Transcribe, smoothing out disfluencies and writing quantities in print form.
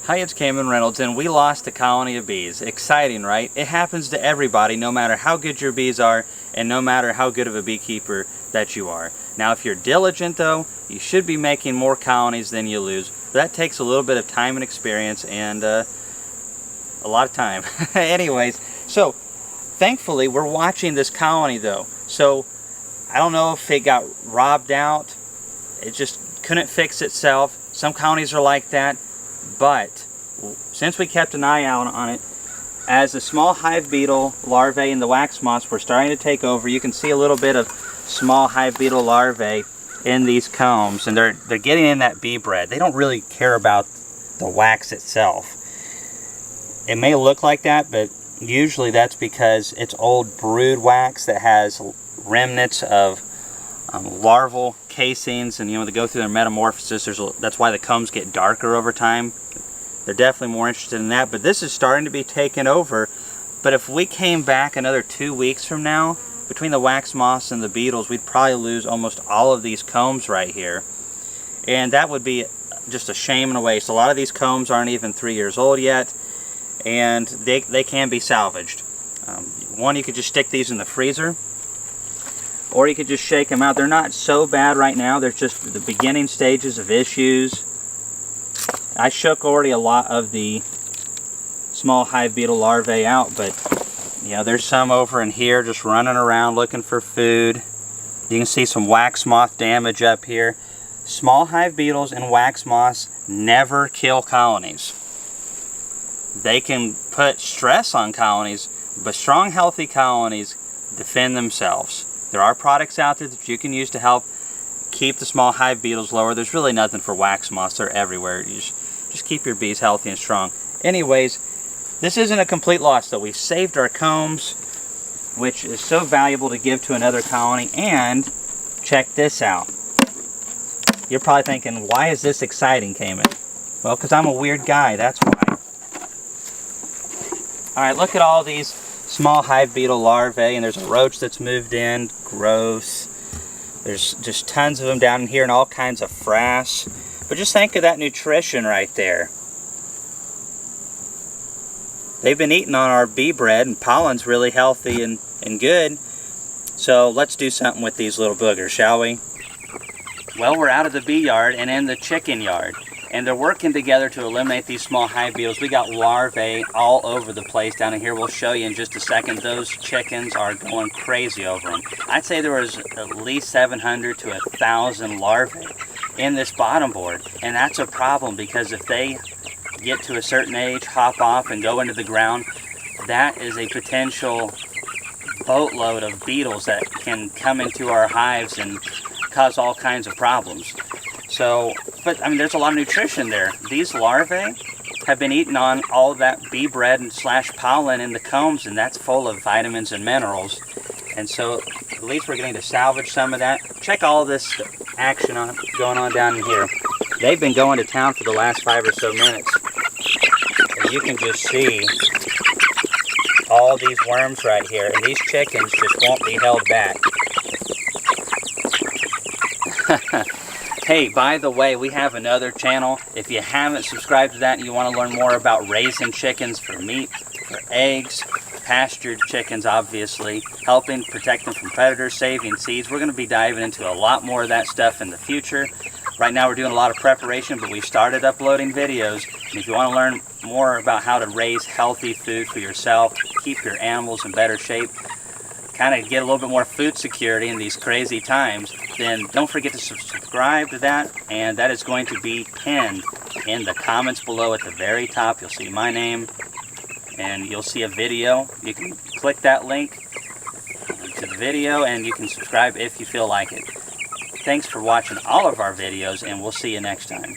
Hi, it's Cameron Reynolds, and we lost a colony of bees. Exciting, right? It happens to everybody, no matter how good your bees are, and no matter how good of a beekeeper that you are. Now, if you're diligent, though, you should be making more colonies than you lose. But that takes a little bit of time and experience, and a lot of time. Anyways, so thankfully, we're watching this colony, though. So I don't know if it got robbed out. It just couldn't fix itself. Some colonies are like that. But since we kept an eye out on it, as the small hive beetle larvae and the wax moths were starting to take over, you can see a little bit of small hive beetle larvae in these combs, and they're getting in that bee bread. They don't really care about the wax itself. It may look like that, but usually that's because it's old brood wax that has remnants of larval casings, and they go through their metamorphosis. That's why the combs get darker over time. They're definitely more interested in that, but this is starting to be taken over. But if we came back another 2 weeks from now, between the wax moths and the beetles, we'd probably lose almost all of these combs right here, and that would be just a shame and a waste. A lot of these combs aren't even 3 years old yet, and they can be salvaged. One, you could just stick these in the freezer, or you could just shake them out. They're not so bad right now. There's just the beginning stages of issues. I shook already a lot of the small hive beetle larvae out, but there's some over in here just running around looking for food. You can see some wax moth damage up here. Small hive beetles and wax moths never kill colonies. They can put stress on colonies, but strong, healthy colonies defend themselves. There are products out there that you can use to help keep the small hive beetles lower. There's really nothing for wax moths. They're everywhere. You just keep your bees healthy and strong. Anyways, this isn't a complete loss, though. We've saved our combs, which is so valuable to give to another colony. And check this out. You're probably thinking, why is this exciting, Cayman? Well, because I'm a weird guy. That's why. All right, look at all these small hive beetle larvae, and there's a roach that's moved in. Gross. There's just tons of them down in here and all kinds of frass. But just think of that nutrition right there. They've been eating on our bee bread, and pollen's really healthy and good. So let's do something with these little boogers, shall we? Well, we're out of the bee yard and in the chicken yard, and they're working together to eliminate these small hive beetles. We got larvae all over the place down in here. We'll show you in just a second. Those chickens are going crazy over them. I'd say there was at least 700 to 1,000 larvae in this bottom board, and that's a problem because if they get to a certain age, hop off and go into the ground, that is a potential boatload of beetles that can come into our hives and cause all kinds of problems. So, but I mean, there's a lot of nutrition there. These larvae have been eating on all that bee bread and / pollen in the combs, and that's full of vitamins and minerals. And so, at least we're getting to salvage some of that. Check all this action going on down in here. They've been going to town for the last 5 or so minutes. And you can just see all these worms right here, and these chickens just won't be held back. Hey, by the way, we have another channel. If you haven't subscribed to that and you want to learn more about raising chickens for meat, for eggs, pastured chickens, obviously, helping protect them from predators, saving seeds, we're going to be diving into a lot more of that stuff in the future. Right now we're doing a lot of preparation, but we started uploading videos. And if you want to learn more about how to raise healthy food for yourself, keep your animals in better shape, kind of get a little bit more food security in these crazy times, then don't forget to subscribe to that, and that is going to be pinned in the comments below at the very top. You'll see my name, and you'll see a video. You can click that link to the video, and you can subscribe if you feel like it. Thanks for watching all of our videos, and we'll see you next time.